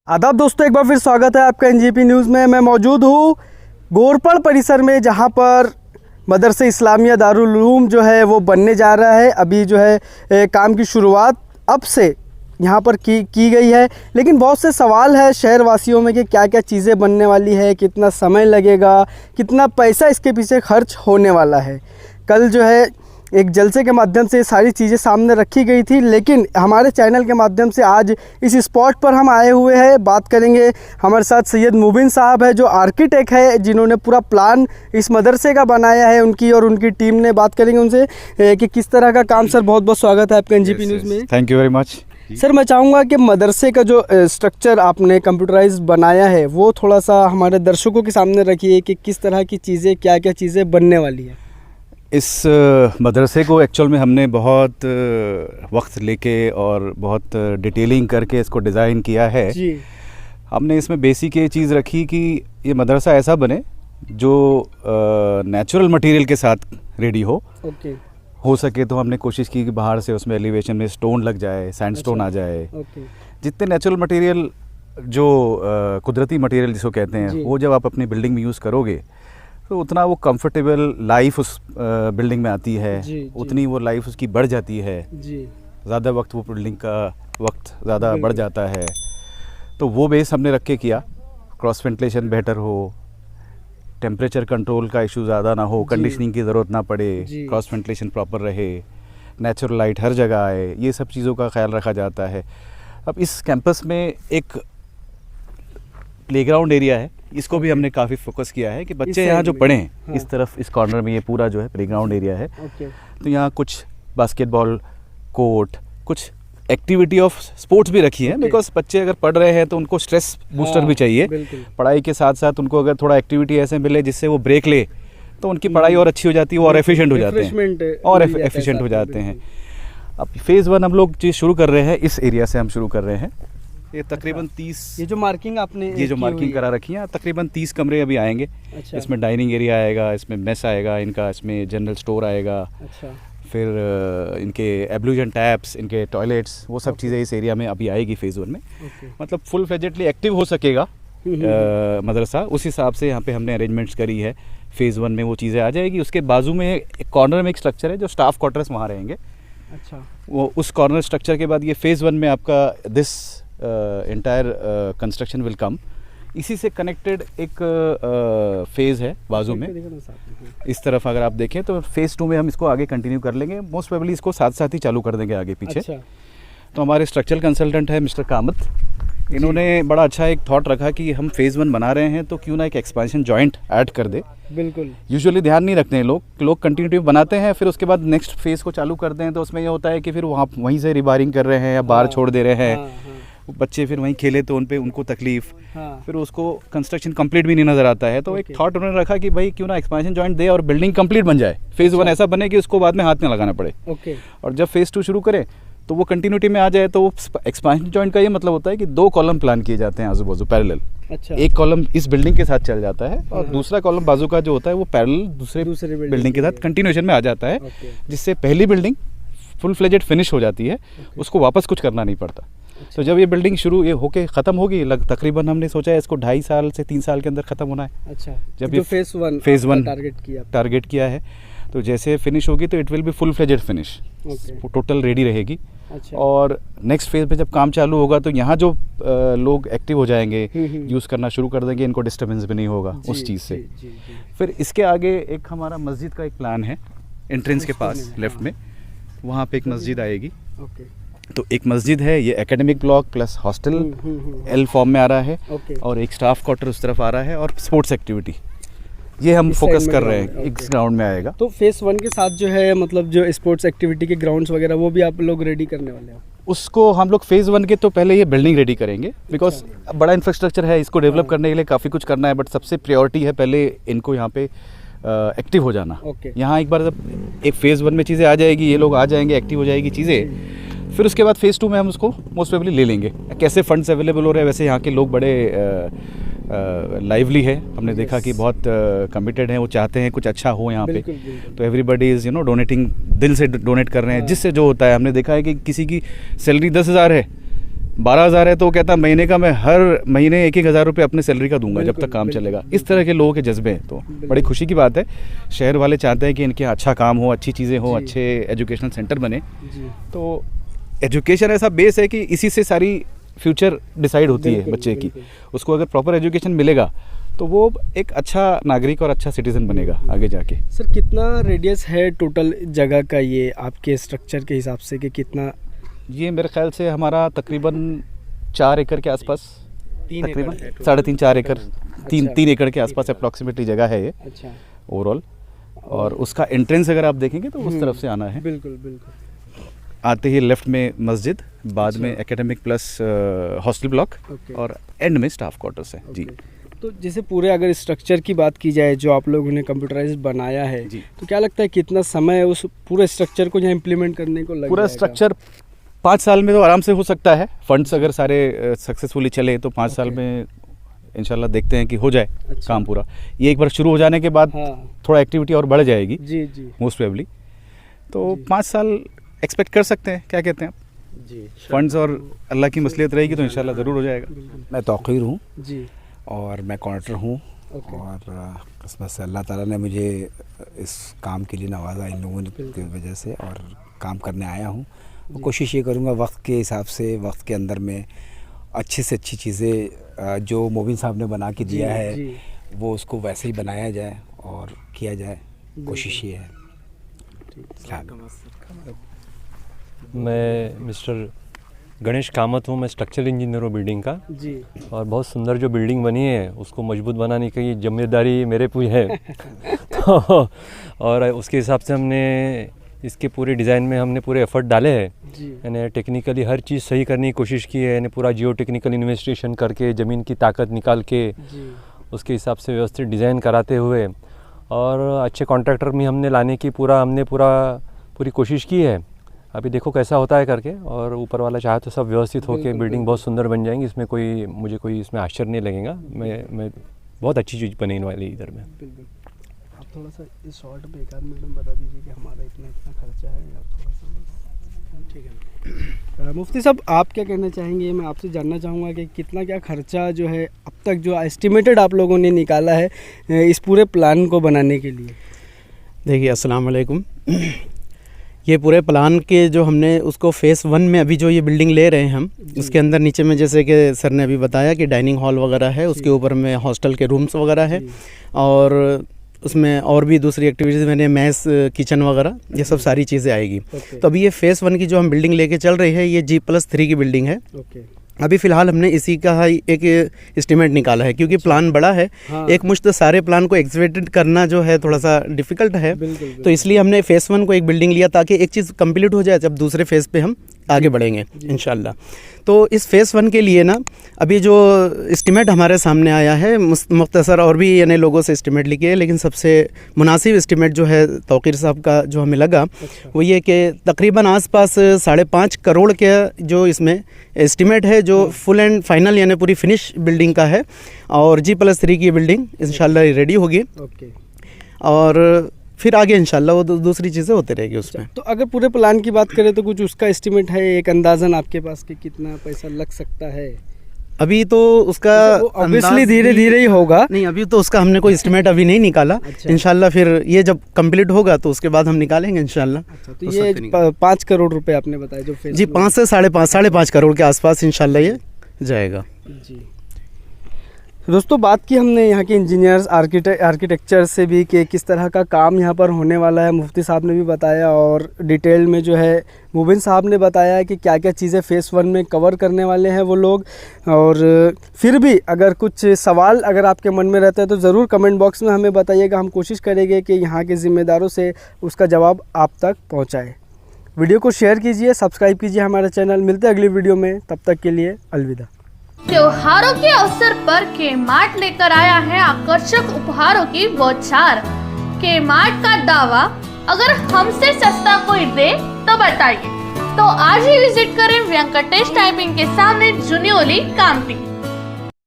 आदाब दोस्तों, एक बार फिर स्वागत है आपका एनजीपी न्यूज़ में। मैं मौजूद हूँ गोरपड़ परिसर में, जहाँ पर मदरसे इस्लामिया दारुल उलूम जो है वो बनने जा रहा है। अभी जो है काम की शुरुआत अब से यहाँ पर की गई है, लेकिन बहुत से सवाल है शहर वासियों में कि क्या क्या चीज़ें बनने वाली है, कितना समय लगेगा, कितना पैसा इसके पीछे खर्च होने वाला है। कल जो है एक जलसे के माध्यम से सारी चीज़ें सामने रखी गई थी, लेकिन हमारे चैनल के माध्यम से आज इस स्पॉट पर हम आए हुए हैं। बात करेंगे, हमारे साथ सैयद मुबिन साहब है जो आर्किटेक्ट है, जिन्होंने पूरा प्लान इस मदरसे का बनाया है, उनकी और उनकी टीम ने। बात करेंगे उनसे कि किस तरह का काम। सर बहुत बहुत स्वागत है आपका एनजीपी न्यूज़ में। Thank you very much. Sir मैं चाहूँगा कि मदरसे का जो स्ट्रक्चर आपने कंप्यूटराइज बनाया है वो थोड़ा सा हमारे दर्शकों के सामने रखिए कि किस तरह की चीज़ें, क्या क्या चीज़ें बनने वाली है। इस मदरसे को एक्चुअल में हमने बहुत वक्त लेके और बहुत डिटेलिंग करके इसको डिज़ाइन किया है जी। हमने इसमें बेसिक ये चीज़ रखी कि ये मदरसा ऐसा बने जो नेचुरल मटेरियल के साथ रेडी हो। ओके। हो सके तो हमने कोशिश की कि बाहर से उसमें एलिवेशन में स्टोन लग जाए, सैंडस्टोन आ जाए। ओके। जितने नेचुरल मटेरियल जो कुदरती मटेरियल जिसको कहते हैं, वो जब आप अपनी बिल्डिंग में यूज़ करोगे तो उतना वो कंफर्टेबल लाइफ उस बिल्डिंग में आती है। उतनी वो लाइफ उसकी बढ़ जाती है जी। ज़्यादा वक्त वो बिल्डिंग का वक्त ज़्यादा बढ़ जाता है। तो वो बेस हमने रख के किया, क्रॉस वेंटिलेशन बेहतर हो, टेम्परेचर कंट्रोल का इशू ज़्यादा ना हो, कंडीशनिंग की ज़रूरत ना पड़े, क्रॉस वेंटिलेशन प्रॉपर रहे, नेचुरल लाइट हर जगह आए, ये सब चीज़ों का ख्याल रखा जाता है। अब इस कैंपस में एक प्लेग्राउंड एरिया है, इसको भी हमने काफ़ी फोकस किया है कि बच्चे यहाँ जो पढ़ें। हाँ। इस तरफ इस कॉर्नर में ये पूरा जो है प्लेग्राउंड एरिया है। तो यहाँ कुछ बास्केटबॉल कोर्ट, कुछ एक्टिविटी ऑफ स्पोर्ट्स भी रखी है, बिकॉज बच्चे अगर पढ़ रहे हैं तो उनको स्ट्रेस बूस्टर भी चाहिए। पढ़ाई के साथ साथ उनको अगर थोड़ा एक्टिविटी ऐसे मिले जिससे वो ब्रेक ले तो उनकी पढ़ाई और अच्छी हो जाती है और एफिशिएंट हो जाते हैं और एफिशिएंट हो जाते हैं। अब फेज़ 1 हम लोग चीज़ शुरू कर रहे हैं, इस एरिया से हम शुरू कर रहे हैं। ये तकरीबन 30, ये जो मार्किंग आपने करा रखी है, तकरीबन 30 कमरे अभी आएंगे। अच्छा। इसमें डाइनिंग एरिया आएगा, इसमें मेस आएगा इनका, इसमें जनरल स्टोर आएगा। अच्छा। फिर इनके एब्लूजन टैप्स, इनके टॉयलेट्स, वो सब चीज़ें इस एरिया में अभी आएगी फेज़ 1 में। मतलब फुल फ्लेजेडली एक्टिव हो सकेगा मदरसा, उस हिसाब से यहाँ पे हमने अरेंजमेंट्स करी है। फेज़ 1 में वो चीज़ें आ जाएगी। उसके बाजू में एक कॉर्नर में एक स्ट्रक्चर है जो स्टाफ क्वार्टर्स वहाँ रहेंगे। अच्छा। वो उस कॉर्नर स्ट्रक्चर के बाद ये फेज़ 1 में आपका this entire construction will come. इसी से कनेक्टेड एक फेज़ है बाजू में, इस तरफ अगर आप देखें तो फेज़ 2 में हम इसको आगे कंटिन्यू कर लेंगे। मोस्ट प्रोबेबली इसको साथ साथ ही चालू कर देंगे आगे पीछे। अच्छा। तो हमारे स्ट्रक्चरल कंसल्टेंट है मिस्टर कामत, इन्होंने बड़ा अच्छा एक थॉट रखा कि हम फेज़ 1 बना रहे हैं तो क्यों ना एक एक्सपेंशन जॉइंट ऐड कर दे। बिल्कुल। यूजुअली ध्यान नहीं रखते हैं लोग कंटिन्यूटी बनाते हैं, फिर उसके बाद नेक्स्ट फेज़ को चालू करते हैं तो उसमें ये होता है कि फिर वहीं से रिबारिंग कर रहे हैं या बाहर छोड़ दे रहे हैं। बच्चे फिर वहीं खेले तो उनको तकलीफ। हाँ। फिर उसको कंस्ट्रक्शन कंप्लीट भी नहीं नज़र आता है। तो एक थॉट उन्होंने रखा कि भाई क्यों ना एक्सपेंशन जॉइंट दे और बिल्डिंग कंप्लीट बन जाए। फेज़ 1 ऐसा बने कि उसको बाद में हाथ में लगाना पड़े। ओके। और जब फेज़ 2 शुरू करें तो वो कंटिन्यूटी में आ जाए। तो वो एक्सपेंशन जॉइंट का ये मतलब होता है कि 2 कॉलम प्लान किए जाते हैं आजू बाजू पैरेलल। अच्छा। एक कॉलम इस बिल्डिंग के साथ चल जाता है और दूसरा कॉलम बाजू का जो होता है वो पैरेलल दूसरे बिल्डिंग के साथ कंटिन्यूएशन में आ जाता है, जिससे पहली बिल्डिंग फुल फ्लेजेड फिनिश हो जाती है, उसको वापस कुछ करना नहीं पड़ता। अच्छा। तो जब ये बिल्डिंग शुरू ये होके ख़त्म होगी, तकरीबन हमने सोचा है इसको 2.5 साल से 3 साल के अंदर ख़त्म होना है। अच्छा। जब ये फेज़ 1 टारगेट किया है, तो जैसे फिनिश होगी तो it will be full fledged finish, total ready रहेगी। अच्छा। और नेक्स्ट फेज़ पे जब काम चालू होगा तो यहाँ जो लोग एक्टिव हो जाएंगे, यूज़ करना शुरू कर देंगे, इनको डिस्टर्बेंस भी नहीं होगा उस चीज़ से। फिर इसके आगे एक हमारा मस्जिद का एक प्लान है, एंट्रेंस के पास लेफ्ट में, वहाँ पे एक मस्जिद आएगी। ओके। तो एक मस्जिद है, ये academic block plus hostel L form में आ रहा है। और एक स्टाफ क्वार्टर उस तरफ आ रहा है और स्पोर्ट्स एक्टिविटी ये हम फोकस कर रहे हैं, इस ग्राउंड में आएगा। तो फेज़ 1 के साथ जो है मतलब जो स्पोर्ट्स एक्टिविटी के ग्राउंड्स वगैरह वो भी आप लोग रेडी करने वाले हैं? उसको हम लोग फेज़ 1 के तो पहले ये बिल्डिंग रेडी करेंगे, बिकॉज बड़ा इंफ्रास्ट्रक्चर है, इसको डेवलप करने के लिए काफ़ी कुछ करना है। बट सबसे प्रायोरिटी है पहले इनको यहाँ पे एक्टिव हो जाना। यहाँ एक बार जब एक फेज़ 1 में चीज़ें आ जाएगी, ये लोग आ जाएंगे, एक्टिव हो जाएगी चीज़ें, फिर उसके बाद फेज़ 2 में हम उसको मोस्ट प्रोबेबली ले लेंगे। कैसे फंड्स अवेलेबल हो रहे हैं, वैसे यहाँ के लोग बड़े लाइवली है, हमने देखा कि बहुत कमिटेड हैं, वो चाहते हैं कुछ अच्छा हो यहाँ पे। तो एवरीबडी इज़ डोनेटिंग, दिल से डोनेट कर रहे हैं, जिससे जो होता है हमने देखा है कि किसी की सैलरी 10,000 है 12,000 है तो वो कहता महीने का मैं हर महीने 1,000 रुपये अपने सैलरी का दूंगा जब तक काम चलेगा। इस तरह के लोगों के जज्बे हैं, तो बड़ी खुशी की बात है। शहर वाले चाहते हैं कि इनके यहाँ अच्छा काम हो, अच्छी चीज़ें हो, अच्छे एजुकेशनल सेंटर बने। तो एजुकेशन ऐसा बेस है कि इसी से सारी फ्यूचर डिसाइड होती है बच्चे की। उसको अगर प्रॉपर एजुकेशन मिलेगा तो वो एक अच्छा नागरिक और अच्छा सिटीज़न बनेगा आगे जाके। सर कितना रेडियस है टोटल जगह का ये आपके स्ट्रक्चर के हिसाब से कि कितना? ये मेरे ख्याल से हमारा तकरीबन 4 एकड़ के आसपास, तकरीबन 3.5-4 एकड़, 3 एकड़ के आसपास अप्रॉक्सीमेटली जगह है ये ओवरऑल। और उसका एंट्रेंस अगर आप देखेंगे तो उस तरफ से आना है। बिल्कुल बिल्कुल। आते ही लेफ्ट में मस्जिद, बाद में एकेडमिक प्लस हॉस्टल ब्लॉक और एंड में स्टाफ क्वार्टर्स है जी। तो जैसे पूरे अगर स्ट्रक्चर की बात की जाए जो आप लोगों ने कंप्यूटराइज बनाया है तो क्या लगता है कितना समय उस पूरे स्ट्रक्चर को यहाँ इम्प्लीमेंट करने को लगेगा? पूरा स्ट्रक्चर 5 साल में तो आराम से हो सकता है। फंड्स अगर सारे सक्सेसफुली चले तो 5 साल में इंशाल्लाह देखते हैं कि हो जाए काम पूरा। ये एक बार शुरू हो जाने के बाद थोड़ा एक्टिविटी और बढ़ जाएगी जी मोस्ट प्रोबेबली। तो 5 साल एक्सपेक्ट कर सकते हैं, क्या कहते हैं आप जी? फंड्स और अल्लाह की मसलियत रहेगी तो इंशाल्लाह ज़रूर हो जाएगा। मैं तौक़ीर हूँ जी और मैं कॉन्ट्रैक्टर हूँ और किस्मत से अल्लाह ताला ने मुझे इस काम के लिए नवाजा इन लोगों की वजह से, और काम करने आया हूँ। कोशिश ये करूँगा वक्त के हिसाब से, वक्त के अंदर में अच्छी से अच्छी चीज़ें जो मोबिन साहब ने बना के दिया है वो उसको वैसे ही बनाया जाए और किया जाए। कोशिश ये है। मैं मिस्टर गणेश कामत हूँ। मैं स्ट्रक्चरल इंजीनियर हूँ बिल्डिंग का जी। और बहुत सुंदर जो बिल्डिंग बनी है उसको मजबूत बनाने की जिम्मेदारी मेरे पे है। तो और उसके हिसाब से हमने इसके पूरे डिज़ाइन में हमने पूरे एफर्ट डाले हैं। यानी टेक्निकली हर चीज़ सही करने की कोशिश की है। यानी पूरा जियो टेक्निकल इन्वेस्टिगेशन करके ज़मीन की ताकत निकाल के उसके हिसाब से व्यवस्थित डिज़ाइन कराते हुए और अच्छे कॉन्ट्रैक्टर भी हमने लाने की पूरी कोशिश की है। अभी देखो कैसा होता है करके, और ऊपर वाला चाहे तो सब व्यवस्थित होके बिल्डिंग बहुत सुंदर बन जाएंगी। इसमें मुझे कोई इसमें आश्चर्य नहीं लगेगा। मैं बहुत अच्छी चीज़ बनेने वाली इधर में। आप थोड़ा सा इस शॉर्ट पे एक आध मिनट में बता दीजिए कि हमारा इतना खर्चा है या थोड़ा सा। ठीक है मुफ्ती साहब, आप क्या कहना चाहेंगे? मैं आपसे जानना चाहूँगा कि कितना क्या खर्चा जो है अब तक जो एस्टिमेटेड आप लोगों ने निकाला है इस पूरे प्लान को बनाने के लिए? देखिए अस्सलाम वालेकुम। ये पूरे प्लान के जो हमने उसको फ़ेज़ 1 में अभी जो ये बिल्डिंग ले रहे हैं हम, उसके अंदर नीचे में जैसे कि सर ने अभी बताया कि डाइनिंग हॉल वगैरह है, उसके ऊपर में हॉस्टल के रूम्स वगैरह है और उसमें और भी दूसरी एक्टिविटीज़ मैंने मैस किचन वगैरह ये सब सारी चीज़ें आएगी। तो अभी ये फ़ेज़ 1 की जो हम बिल्डिंग लेके चल रही है ये G+3 की बिल्डिंग है। अभी फ़िलहाल हमने इसी का एक एस्टिमेट निकाला है क्योंकि प्लान बड़ा है। एक मुश्त सारे प्लान को एग्जीक्यूट करना जो है थोड़ा सा डिफ़िकल्ट है। तो इसलिए हमने फ़ेज़ 1 को एक बिल्डिंग लिया ताकि एक चीज़ कंप्लीट हो जाए, जब दूसरे फ़ेज़ पे हम आगे बढ़ेंगे इंशाल्लाह। तो इस फ़ेज़ 1 के लिए ना अभी जो एस्टिमेट हमारे सामने आया है मुख्तसर और भी यानी लोगों से एस्टिमेट लिखे है, लेकिन सबसे मुनासिब एस्टिमेट जो है तौक़ीर साहब का जो हमें लगा वो ये कि तकरीबन आसपास 5.5 करोड़ के जो इसमें एस्टिमेट है जो फुल एंड फाइनल यानी पूरी फिनिश बिल्डिंग का है। और G+3 की बिल्डिंग इंशाल्लाह रेडी होगी और फिर आगे इंशाल्लाह वो दूसरी चीज़ें होते रहेगी उसमें। तो अगर पूरे प्लान की बात करें तो कुछ उसका एस्टिमेट है एक अंदाज़न आपके पास कि कितना पैसा लग सकता है? अभी तो उसका ऑब्वियसली धीरे धीरे ही होगा। नहीं, अभी तो उसका हमने कोई एस्टिमेट अभी नहीं निकाला। इंशाल्लाह फिर ये जब कंप्लीट होगा तो उसके बाद हम निकालेंगे इंशाल्लाह। तो ये 5 करोड़ रुपए आपने बताया जो जी 5 से 5.5 करोड़ के आसपास इंशाल्लाह ये जाएगा जी। दोस्तों बात की हमने यहाँ के इंजीनियर्स आर्किटेक्चर से भी कि किस तरह का काम यहाँ पर होने वाला है। मुफ्ती साहब ने भी बताया और डिटेल में जो है मुबिन साहब ने बताया कि क्या क्या चीज़ें फ़ेज़ 1 में कवर करने वाले हैं वो लोग। और फिर भी अगर कुछ सवाल अगर आपके मन में रहता है तो ज़रूर कमेंट बॉक्स में हमें बताइएगा। हम कोशिश करेंगे कि यहाँ के ज़िम्मेदारों से उसका जवाब आप तक पहुँचाए। वीडियो को शेयर कीजिए, सब्सक्राइब कीजिए हमारा चैनल। मिलते हैं अगली वीडियो में, तब तक के लिए अलविदा। त्योहारों के अवसर पर के-मार्ट लेकर आया है आकर्षक उपहारों की बौछार। के-मार्ट का दावा, अगर हमसे सस्ता कोई दे तो बताइए। तो आज ही विजिट करें वेंकटेश टाइपिंग के सामने जुनियोली कामती।